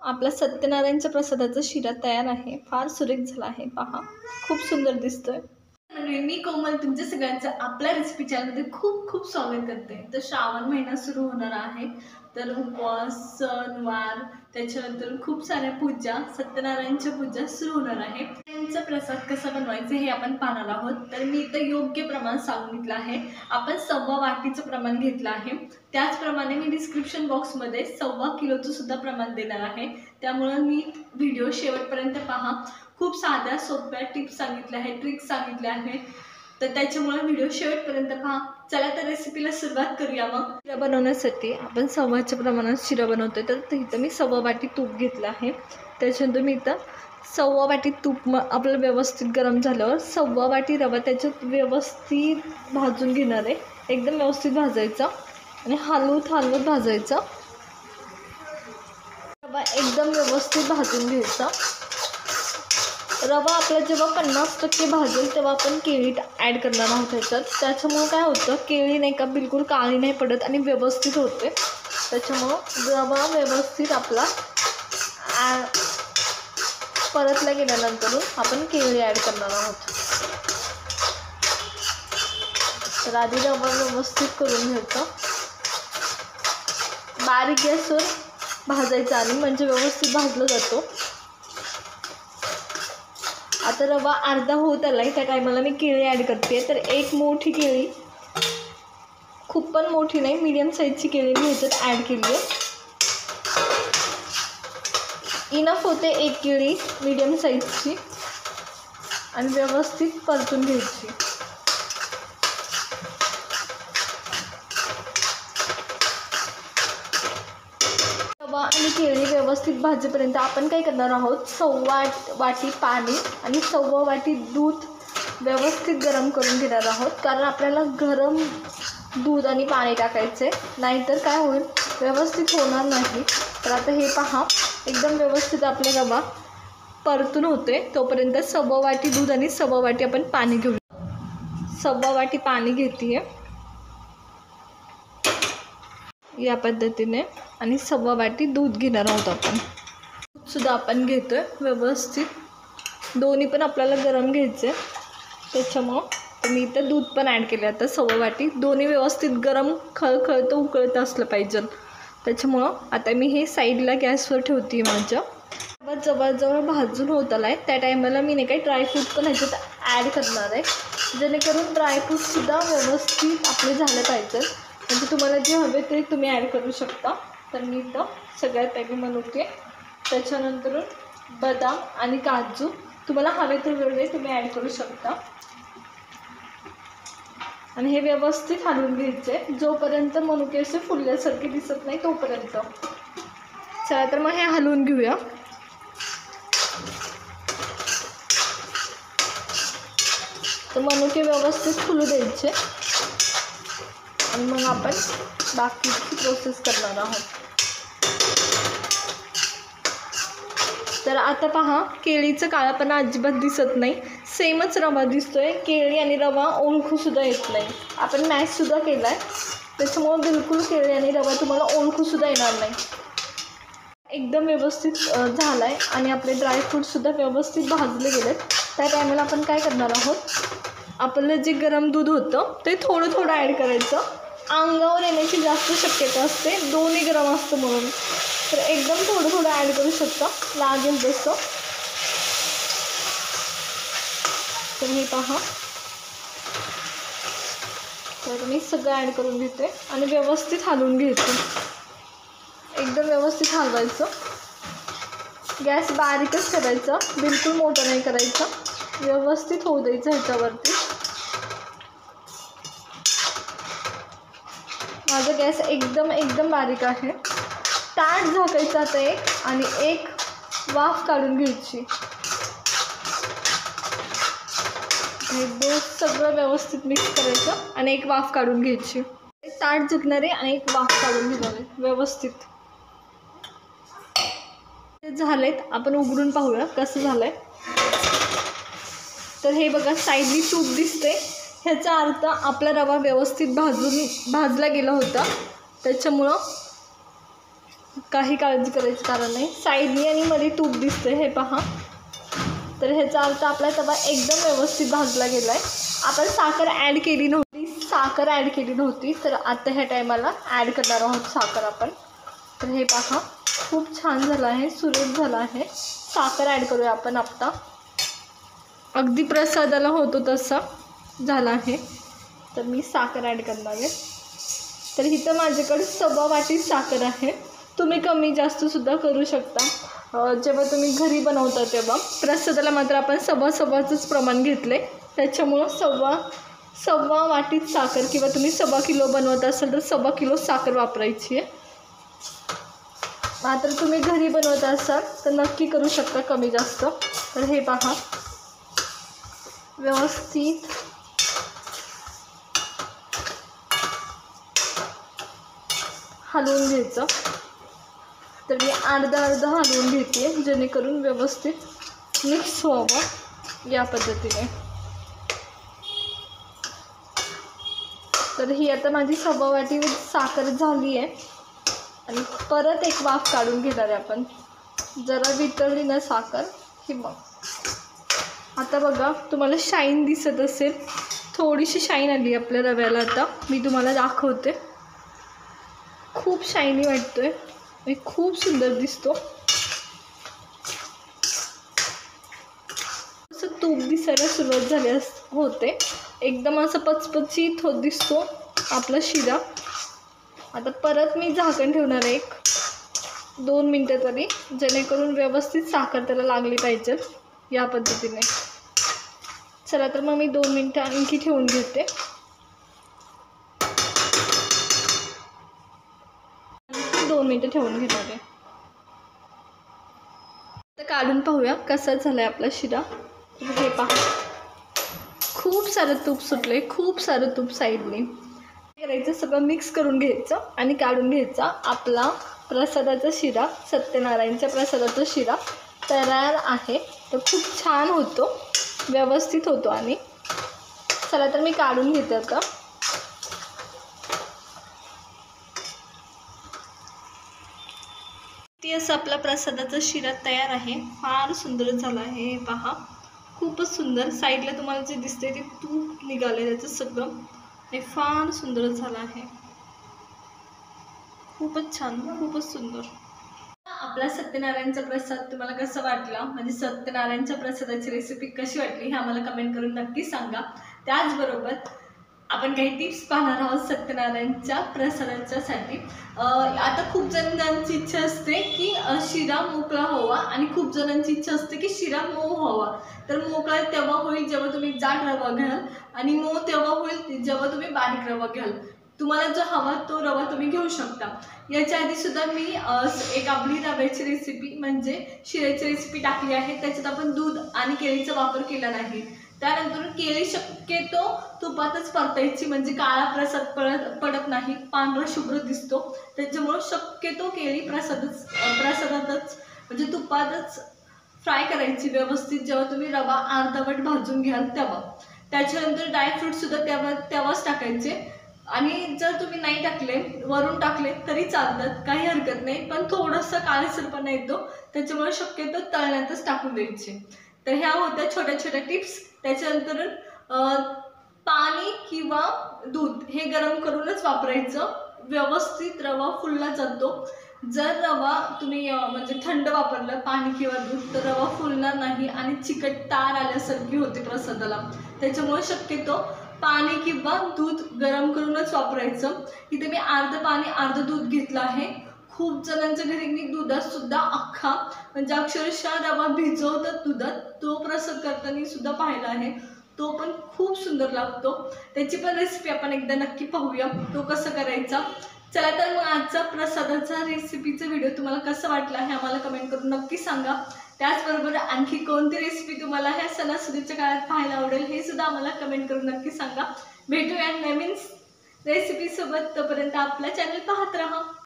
आपला सत्यनारायणच्या प्रसादाचा शिरा तयार आहे। फार सुरेख झाला आहे, पहा खूप सुंदर दिसतोय। मी कोमल तुमच्या सगळ्यांचं आपल्या रेसिपी चॅनलमध्ये खूप खूप स्वागत करते। तर श्रावण महिना सुरू होणार आहे, तर उपवास सणवार त्याच्यानंतर खूप साऱ्या पूजा, सत्यनारायणच्या पूजा सुरू होणार आहे। त्यांचा प्रसाद कसा बनवायचा हे आपण पाहणार आहोत। तर मी इथं योग्य प्रमाण सांगितलं आहे, आपण 1.25 वाटीचं प्रमाण घेतलं आहे। त्याचप्रमाणे मी डिस्क्रिप्शन बॉक्समध्ये 1.25 किलोचं सुद्धा प्रमाण देणार आहे, त्यामुळे मी व्हिडिओ शेवटपर्यंत पहा। खूप साध्या सोप्या टिप्स सांगितल्या आहेत, ट्रिक्स सांगितल्या आहेत, तर त्याच्यामुळे व्हिडिओ शेवटपर्यंत पहा। चला तर रेसिपीला सुरुवात करूया। मग शिरा बनवण्यासाठी आपण 1.25 प्रमाणात शिरा बनवतोय, तर इथं मी 1.25 वाटी तूप घेतलं आहे। त्याच्यानंतर मी इथं 1.25 वाटी तूप आपलं व्यवस्थित गरम झाल्यावर 1.25 वाटी रवा त्याच्यात व्यवस्थित भाजून घेणार आहे। एकदम व्यवस्थित भाजायचं आणि हलवत भाजायचं। रवा एकदम व्यवस्थित भाजून घ्यायचा। रवा आपला जेव्हा 50% भाजेल तेव्हा आपण केळी ॲड करणार आहोत त्याच्यात। त्याच्यामुळे काय होतं, केळी नाही का बिलकुल काळी नाही पडत आणि व्यवस्थित होते। त्याच्यामुळं रवा व्यवस्थित आपला परतला गेल्यानंतर आपण केळी ॲड करणार आहोत। तर आधी रवा व्यवस्थित करून घ्यायचा, बारीक गॅसवर भाजायचा आणि म्हणजे व्यवस्थित भाजला जातो। आता रवा अर्धा होत आलाय, त्या टायमाला मी केळी ॲड करते। तर एक मोठी केळी, खूप पण मोठी नाही, मीडियम साईजची केळी मी ह्याच्यात ॲड केली आहे। इनफ होते एक केळी मीडियम साईजची, आणि व्यवस्थित परतून घ्यायची। रवा आणि केळी व्यवस्थित भाजेपर्यंत आपण काय करणार आहोत, 1.25 वाटी पाणी आणि 1.25 वाटी दूध व्यवस्थित गरम करून घेणार आहोत। कारण आपल्याला गरम दूध आणि पाणी टाकायचे, नाहीतर काय होईल, व्यवस्थित होणार नाही। तर आता हे पहा, एकदम व्यवस्थित आपला रवा परतून होते, तोपर्यंत 1.25 वाटी दूध आणि 1.25 वाटी आपण पाणी घेऊया। 1.25 वाटी पाणी घेते या पद्धतीने, आणि 1.25 वाटी दूध घेणार आहोत आपण। दूधसुद्धा आपण घेतोय व्यवस्थित, दोन्ही पण आपल्याला गरम घ्यायचे। त्याच्यामुळं मी इथं दूध पण ॲड केलं आता 1.25 वाटी, दोन्ही व्यवस्थित गरम खळखळतं उकळतं असलं पाहिजे। त्याच्यामुळं आता मी हे साईडला गॅसवर ठेवते। माझ्या जवळजवळ भाजून होत आला आहे, त्या टायमाला मी नाही काही ड्रायफ्रूट पण ह्याच्यात ॲड करणार आहे, जेणेकरून ड्रायफ्रूटसुद्धा व्यवस्थित आपले झाले पाहिजे। म्हणजे तुम्हाला जे हवे ते तुम्ही ॲड करू शकता। तर मी इथं सगळ्यात पहिले मनुके, त्याच्यानंतर बदाम आणि काजू, तुम्हाला हवे तर वेगळे तुम्ही ॲड करू शकता। आणि हे व्यवस्थित हलवून घ्यायचे जोपर्यंत मनुके असे फुलल्यासारखे दिसत नाही तोपर्यंत। चला तर मग हे हलवून घेऊया। तर मनुके व्यवस्थित फुलू द्यायचे, आणि मग आपण बाकीची प्रोसेस करणार आहोत। तर आता पहा, केळीचं काळापणा अजिबात दिसत नाही, सेमच रवा दिसतोय। केळी आणि रवा ओळखूसुद्धा येत नाही, आपण मॅशसुद्धा केला आहे, त्याच्यामुळं बिलकुल केळी आणि रवा तुम्हाला ओळखूसुद्धा येणार नाही। एकदम व्यवस्थित झाला आहे, आणि आपले ड्रायफ्रूटसुद्धा व्यवस्थित भाजले गेलेत। त्या टायमाला आपण काय करणार आहोत, आपलं जे गरम दूध होतं ते थोडं थोडं ॲड करायचं। अंगावर येण्याची जास्त शक्यता असते, दोन्ही गरम असतं म्हणून। तर एकदम थोडं थोडं ॲड करू शकता, लागेल तसं। तर हे पहा, तर मी सगळं ॲड करून घेते आणि व्यवस्थित हलवून घ्यायचं, एकदम व्यवस्थित हलवायचं। गॅस बारीकच ठेवायचा, बिलकुल मोठं नाही करायचं, व्यवस्थित होऊ द्यायचं ह्याच्यावरती। माझा गॅस एकदम बारीक आहे। ताट झाकायचं आता एक, आणि एक वाफ काढून घ्यायची। हे दोन सगळं व्यवस्थित मिक्स करायचं आणि एक वाफ काढून घ्यायची। ताट झाकणारे आणि एक वाफ काढून घेणारे व्यवस्थित। झालेत, आपण उघडून पाहूया कसं झालंय। तर हे बघा, साईडनी तूप दिसते, ह्याचा अर्थ आपला रवा व्यवस्थित भाजला गेला होता। त्याच्यामुळं काही काळजी करायचं कारण नाही. साईडनी आणि मध्ये तूप दिसतं हे पहा. तर ह्याचा अर्थ आपला तवा एकदम व्यवस्थित भाजला गेला आहे. आपण साखर ॲड केली नव्हती तर आता ह्या टायमाला ॲड करणार आहोत साखर आपण. तर हे पहा खूप छान झालं आहे, सुरेख झालं आहे. साखर ॲड करूया आपण आत्ता. अगदी प्रसादाला होतो तसा झाला आहे. तर मी साखर ॲड करणार आहे. तर इथं माझ्याकडे 1.25 वाटी साखर आहे. तुम्ही कमी जास्तसुद्धा करू शकता जेव्हा तुम्ही घरी बनवता तेव्हा. प्रसादाला मात्र आपण 1.25च प्रमाण घेतलं आहे. त्याच्यामुळं 1.25 वाटीत साखर किंवा तुम्ही 1.25 किलो बनवत असाल तर 1.25 किलो साखर वापरायची आहे. मात्र तुम्ही घरी बनवत असाल तर नक्की करू शकता कमी जास्त. तर हे पहा व्यवस्थित हलवून घ्यायचं. तर मी अर्धा हलवून घेते जेणेकरून व्यवस्थित मिक्स व्हावं या पद्धतीने. तर ही आता माझी 1.25 वाटी साखर झाली आहे आणि परत एक वाफ काढून घेणार आहे आपण. जरा वितळली ना साखर की मग आता बघा तुम्हाला शाईन दिसत असेल, थोडीशी शाईन आली आपल्या रव्याला. आता मी तुम्हाला दाखवते. खूप शायनी वाटतोय आणि खूप सुंदर दिसतो. असं तूप दिसायला सुरुवात झाली होते. एकदम असं पचपचीत होत दिसतो आपला शिरा. आता परत मी झाकण ठेवणार आहे 1-2 मिनटं तरी, जेणेकरून व्यवस्थित साखर त्याला लागली पाहिजे या पद्धतीने. चला तर मग मी 2 मिनटं आणखी ठेवून घेते. 2 मिनटं ठेवून घेणार आहे. तर काढून पाहूया कसा झाला आहे आपला शिरा. हे पहा खूप सारं तूप सुटले, खूप सारं तूप साईडने. करायचं सगळं मिक्स करून घ्यायचं आणि काढून घ्यायचा. आपला प्रसादाचा शिरा, सत्यनारायणच्या प्रसादाचा शिरा तयार आहे. तर खूप छान होतो, व्यवस्थित होतो. आणि चला तर मी काढून घेते आता. ती असं आपला प्रसादाचा शिरा तयार आहे. फार सुंदर झाला आहे. पहा खूपच सुंदर. साईडला तुम्हाला जे दिसते ते तूप निघाले त्याचं सगळं. हे फार सुंदर झालं आहे. खूपच छान, खूपच सुंदर. आपला सत्यनारायणचा प्रसाद तुम्हाला कसा वाटला, म्हणजे सत्यनारायणच्या प्रसादाची रेसिपी कशी वाटली हे आम्हाला कमेंट करून नक्की सांगा. त्याचबरोबर आपण काही टिप्स पाहणार आहोत सत्यनारायणच्या प्रसादाच्यासाठी. आता खूप जणांची इच्छा असते की शिरा मोकळा व्हावा आणि खूप जणांची इच्छा असते की शिरा मऊ व्हावा. तर मोकळा तेव्हा होईल जेव्हा तुम्ही जाड रवा घ्याल आणि मऊ तेव्हा होईल जेव्हा तुम्ही बारीक रवा घ्याल. तुम्हाला जो हवा तो रवा तुम्ही घेऊ शकता. याच्या आधी सुद्धा मी एक आपली रव्याची रेसिपी म्हणजे शिऱ्याची रेसिपी टाकली आहे. त्याच्यात आपण दूध आणि केळीचा वापर केला नाही. त्यानंतर केळी शक्यतो तुपातच परतायची, म्हणजे काळा प्रसाद पडत नाही, पांढरा शुभ्र दिसतो. त्याच्यामुळे शक्यतो केळी प्रसादातच म्हणजे तुपातच फ्राय करायची व्यवस्थित जेव्हा तुम्ही रवा अर्धवट भाजून घ्याल तेव्हा. त्याच्यानंतर ड्रायफ्रूटसुद्धा तेव्हाच टाकायचे. आणि जर तुम्ही नाही टाकले, वरून टाकले तरी चालतात, काही हरकत नाही. पण थोडंसं काळसरपणा येतो, त्याच्यामुळे शक्यतो तळण्यातच टाकून द्यायचे. तर ह्या होत्या छोट्या छोट्या टिप्स. त्याच्यानंतर पाणी किंवा दूध हे गरम करूनच वापरायचं. व्यवस्थित रवा फुलला जातो. जर रवा तुम्ही म्हणजे थंड वापरलं पाणी किंवा दूध तर रवा फुलणार नाही आणि चिकट तार आल्यासारखी होते प्रसादाला. त्याच्यामुळे शक्यतो पाणी किंवा दूध गरम करूनच वापरायचं. इथे मी अर्ध पाणी अर्ध दूध घेतलं आहे. खूप जणांच्या घरी मी दुधात सुद्धा अख्खा म्हणजे अक्षरशः रवा भिजवतात दुधात, तो प्रसाद करताना सुद्धा पाहिला आहे. तो पण खूप सुंदर लागतो. त्याची पण रेसिपी आपण एकदा नक्की पाहूया तो कसं करायचा. चला तर मग आजचा प्रसादाचा रेसिपीचा व्हिडिओ तुम्हाला कसा वाटला हे आम्हाला कमेंट करून नक्की सांगा. त्याचबरोबर आणखी कोणती रेसिपी तुम्हाला ह्या सणासुदीच्या काळात पाहायला आवडेल हे सुद्धा आम्हाला कमेंट करून नक्की सांगा. भेटूया नवीन रेसिपी सोबत. तोपर्यंत आपला चॅनल पाहत राहा.